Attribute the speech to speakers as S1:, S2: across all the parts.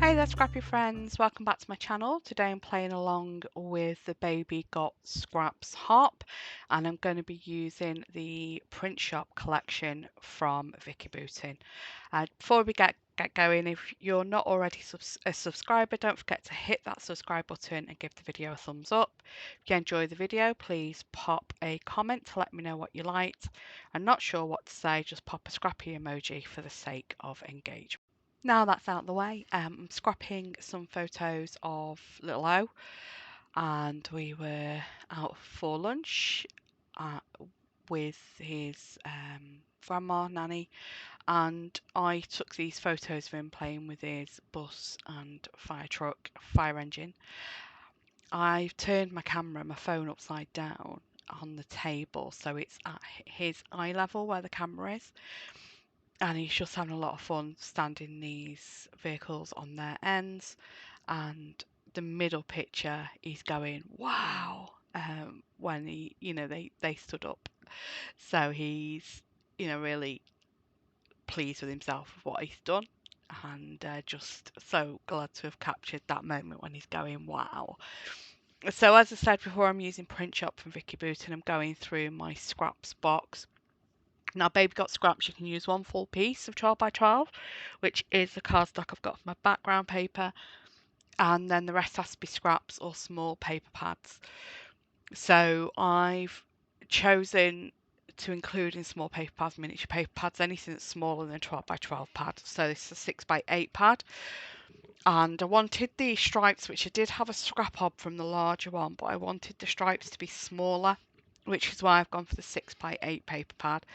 S1: Hey there Scrappy friends, welcome back to my channel. Today I'm playing along with the Baby Got Scraps hop and I'm going to be using the print shop collection from Vicki Boutin. Before we get going, if you're not already a subscriber, don't forget to hit that subscribe button and give the video a thumbs up. If you enjoy the video, please pop a comment to let me know what you liked. I'm not sure what to say, just pop a scrappy emoji for the sake of engagement. Now that's out of the way, I'm scrapping some photos of little O, and we were out for lunch uh, with his grandma, nanny, and I took these photos of him playing with his bus and fire truck, fire engine. I've turned my phone upside down on the table so it's at his eye level where the camera is. And he's just having a lot of fun standing these vehicles on their ends. And the middle picture, he's going, wow, when they stood up. So he's, really pleased with himself with what he's done. And just so glad to have captured that moment when he's going, wow. So as I said before, I'm using Print Shop from Vicki Boutin. I'm going through my scraps box. Now, Baby Got Scraps, you can use one full piece of 12 by 12, which is the cardstock I've got for my background paper, and then the rest has to be scraps or small paper pads. So I've chosen to include in small paper pads, miniature paper pads, anything that's smaller than 12 by 12 pad. So this is a 6 by 8 pad. And I wanted the stripes, which I did have a scrap of from the larger one, but I wanted the stripes to be smaller, which is why I've gone for the 6 by 8 paper pad.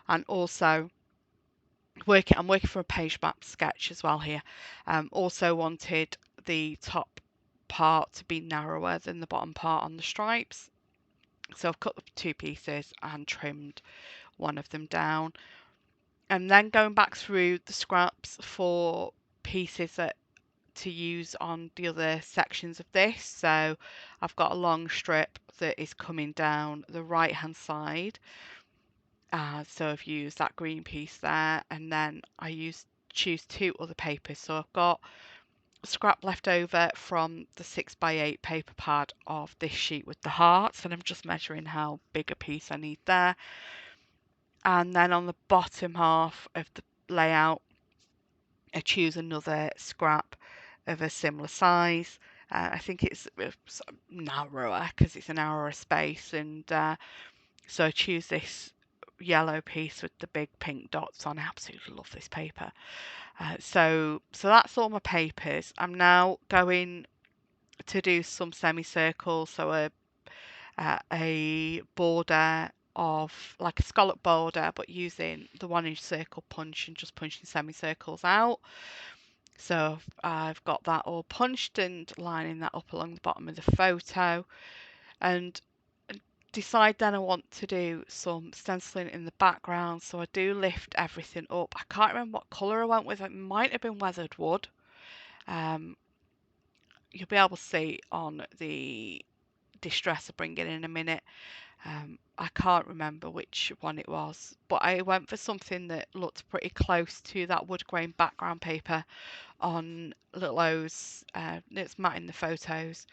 S1: And also I'm working for a page map sketch as well here. Also wanted the top part to be narrower than the bottom part on the stripes. So I've cut the two pieces and trimmed one of them down. And then going back through the scraps for pieces to use on the other sections of this. So I've got a long strip that is coming down the right hand side. So I've used that green piece there, and then I choose two other papers. So I've got scrap left over from the 6 by 8 paper pad of this sheet with the hearts, and I'm just measuring how big a piece I need there. And then on the bottom half of the layout, I choose another scrap of a similar size. I think it's narrower because it's a narrower space, and so I choose this yellow piece with the big pink dots on. I absolutely love this paper. So that's all my papers. I'm now going to do some semicircles, so a border of like a scallop border, but using the 1-inch circle punch and just punching semicircles out. So I've got that all punched and lining that up along the bottom of the photo, and decide then I want to do some stenciling in the background, so I do lift everything up. I can't remember what colour I went with. It might have been weathered wood. You'll be able to see on the distress I bring in a minute. I can't remember which one it was, but I went for something that looked pretty close to that wood grain background paper on Little O's. It's matte in the photos.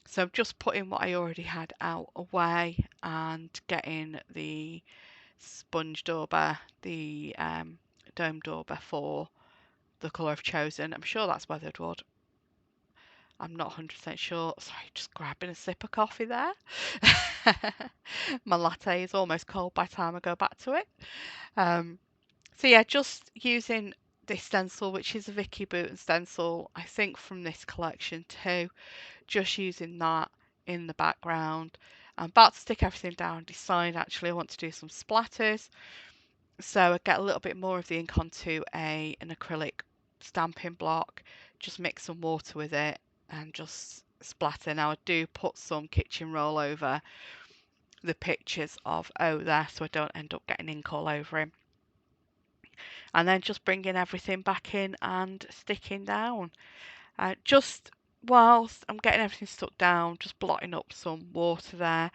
S1: So I'm just putting what I already had out away and getting the sponge dauber, the dome dauber for the colour I've chosen. I'm sure that's weathered wood. I'm not 100% sure. Sorry, just grabbing a sip of coffee there. My latte is almost cold by the time I go back to it. So yeah, just using this stencil, which is a Vicki Boutin stencil, I think from this collection too. Just using that in the background. I'm about to stick everything down, decide actually I want to do some splatters. So I get a little bit more of the ink onto an acrylic stamping block, just mix some water with it and just splatter. Now I do put some kitchen roll over the pictures of O there so I don't end up getting ink all over him. And then just bringing everything back in and sticking down. Just whilst I'm getting everything stuck down, just blotting up some water there.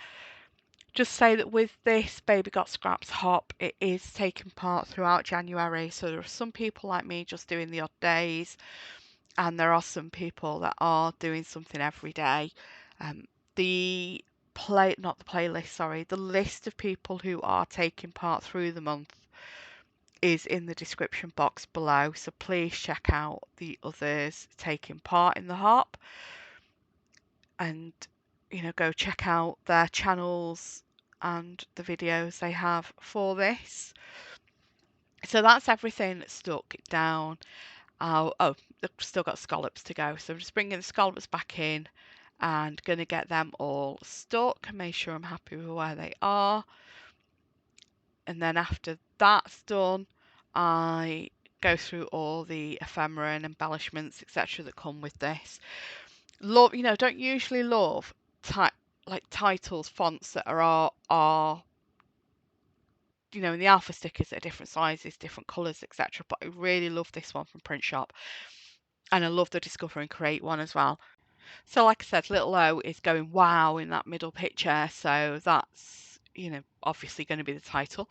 S1: Just say that with this Baby Got Scraps hop, it is taking part throughout January. So there are some people like me just doing the odd days. and there are some people that are doing something every day. The the list of people who are taking part through the month is in the description box below, so please check out the others taking part in the harp, and go check out their channels and the videos they have for this. So that's everything stuck down. Oh, they've still got scallops to go, so I'm just bringing the scallops back in and going to get them all stuck and make sure I'm happy with where they are. And then after that's done, I go through all the ephemera and embellishments, etc., that come with this. Love, don't usually love like titles, fonts that are in the alpha stickers that are different sizes, different colours, etc. But I really love this one from Print Shop, and I love the Discover and Create one as well. So like I said, little O is going wow in that middle picture, so that's obviously going to be the title.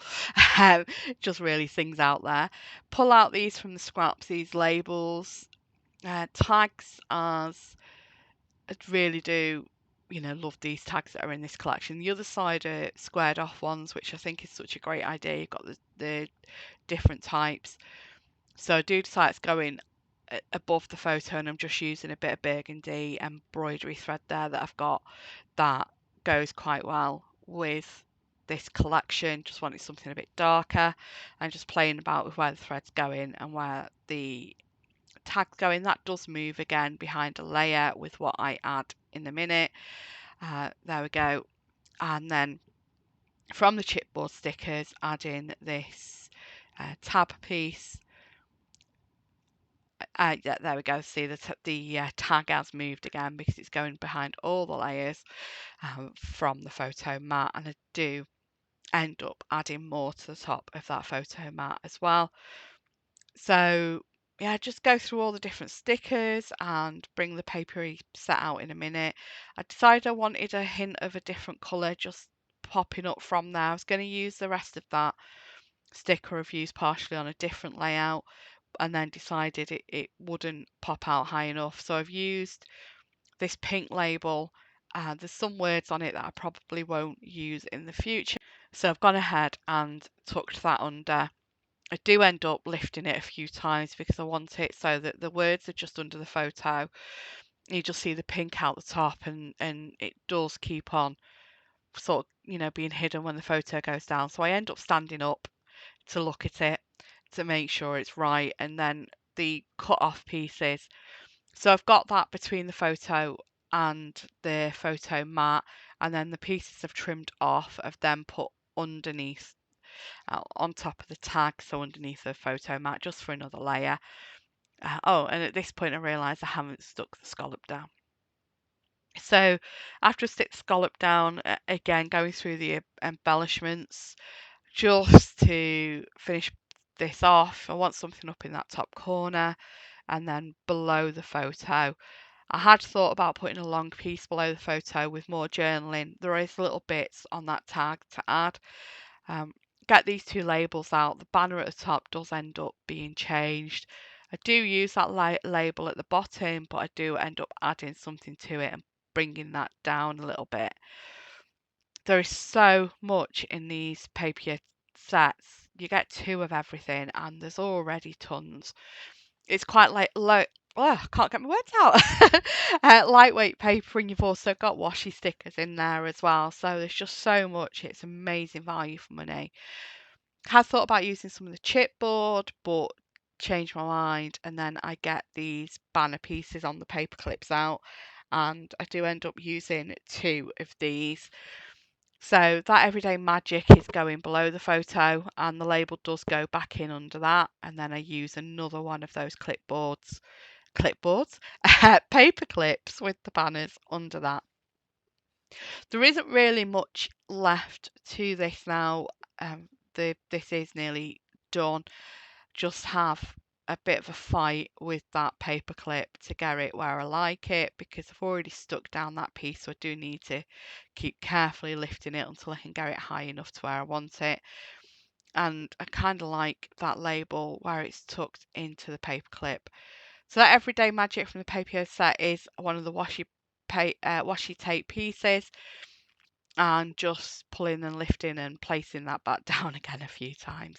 S1: Just really sings out there. Pull out these from the scraps, these labels, tags, as I really do love these tags that are in this collection. The other side are squared off ones, which I think is such a great idea. You've got the different types. So I do decide it's going above the photo, and I'm just using a bit of burgundy embroidery thread there that I've got that goes quite well with this collection. Just wanted something a bit darker, and just playing about with where the thread's going and where the tag's going. That does move again behind a layer with what I add in a minute. There we go. And then from the chipboard stickers, add in this tab piece. Yeah, there we go. See, the tag has moved again because it's going behind all the layers from the photo mat, and I do end up adding more to the top of that photo mat as well. So yeah, just go through all the different stickers and bring the papery set out in a minute. I decided I wanted a hint of a different colour just popping up from there. I was going to use the rest of that sticker I've used partially on a different layout, and then decided it wouldn't pop out high enough. So I've used this pink label. There's some words on it that I probably won't use in the future. So I've gone ahead and tucked that under. I do end up lifting it a few times because I want it so that the words are just under the photo. You just see the pink out the top, and it does keep on sort of, being hidden when the photo goes down. So I end up standing up to look at it to make sure it's right, and then the cut off pieces. So I've got that between the photo and the photo mat, and then the pieces I've trimmed off I've then put underneath on top of the tag, so underneath the photo mat, just for another layer. And at this point I realise I haven't stuck the scallop down. So after I stick the scallop down, again going through the embellishments just to finish this off. I want something up in that top corner and then below the photo. I had thought about putting a long piece below the photo with more journaling. There is little bits on that tag to add. Get these two labels out. The banner at the top does end up being changed. I do use that label at the bottom, but I do end up adding something to it and bringing that down a little bit. There is so much in these papier sets. You get 2 of everything, and there's already tons. It's quite low. Oh, I can't get my words out. Lightweight paper, and you've also got washi stickers in there as well. So there's just so much. It's amazing value for money. Had thought about using some of the chipboard, but changed my mind. And then I get these banner pieces on the paper clips out, and I do end up using 2 of these. So that everyday magic is going below the photo, and the label does go back in under that. And then I use another one of those paper clips with the banners under that. There isn't really much left to this now. This is nearly done. Just have a bit of a fight with that paper clip to get it where I like it, because I've already stuck down that piece, so I do need to keep carefully lifting it until I can get it high enough to where I want it. And I kind of like that label where it's tucked into the paper clip. So that Everyday Magic from the Papio set is one of the washi tape pieces, and just pulling and lifting and placing that back down again a few times,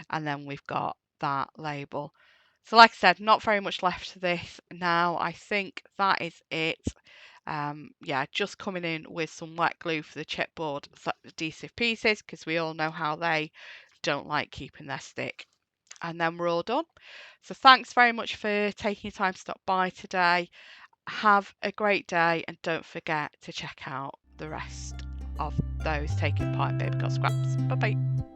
S1: and then we've got that label. So like I said, not very much left to this now. I think that is it. Yeah, just coming in with some wet glue for the chipboard adhesive pieces, because we all know how they don't like keeping their stick. And then we're all done. So thanks very much for taking your time to stop by today. Have a great day, and don't forget to check out the rest of those taking part in Baby Got Scraps. Bye bye.